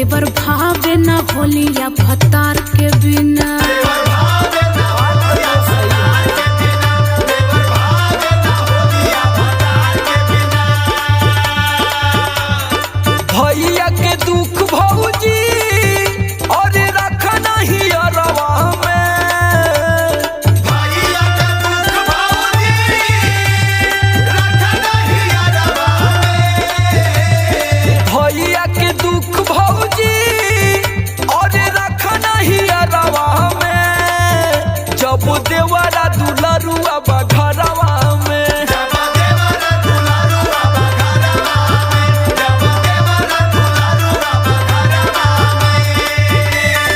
देवर भावे ना होलिया भतार के बिना। भैया के दुख भौजी और रखना ही अरवा में। भैया के दुख भौजी रखना ही अरवा में। भैया के दुख भौजी और रखना ही अरवा में। जब देवरा दुलरुआ बघरवा में। जब देवरा दुलरुआ बघरवा में। जब देवरा दुलरुआ बघरवा में।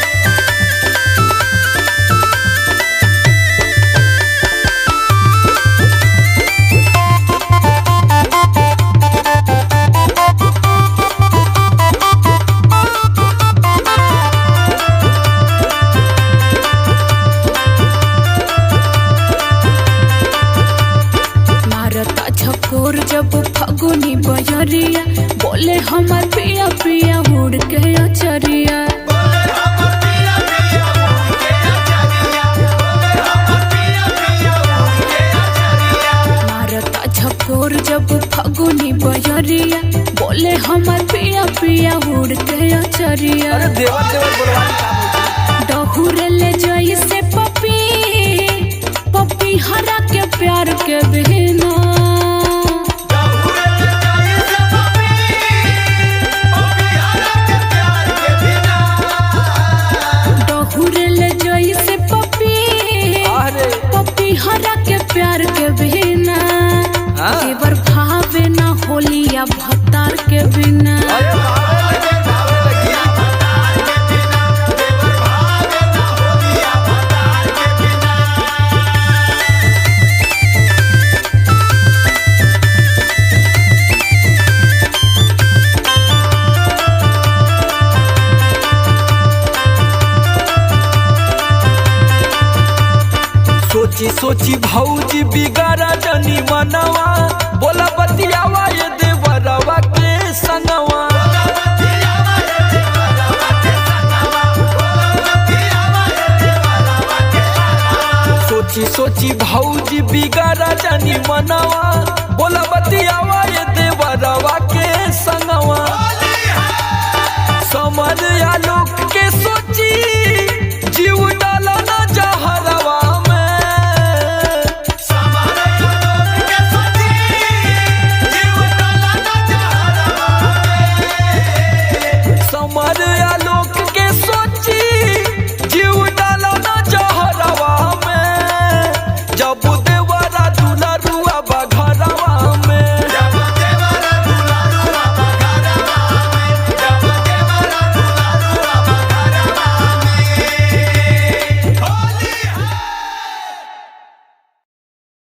मारता झकोर जब फगुनी बजरिया, बोले हमार पिया पिया उड़ के अचरिया। बोले हमर पिया पिया उड़ के अचरिया। बोले हमर पिया पिया उड़ के अचरिया। मारता झकोर जब फगुनी बजरिया, बोले हमार पिया पिया उड़ के अचरिया। अरे देवर देवर बोलवानी काम होगी। डहुरे ले जाई से पपी पपी हरा के प्यार के बिना। डहुरे ले जाई से पपी पपी हरा के प्यार के बिना। डहुरे ले जाई से पपी अरे पपी हरा के प्यार के बिना। हाँ। देवर भावे ना होलिया भतार के बिना। अरे भावे लगे भावे लगी। भतार के बिना। देवर भावे ना होलिया भतार के बिना। सोची सोची भौजी बिगाड़ा जनी मनवा। बोला बतियावा ये देवरवा के संगवा। बोला बतियावा ये देवरवा के संगवा। बोला बतियावा ये देवरवा के संगवा। सोची सोची भौजी बिगाड़ा जनी मनवा।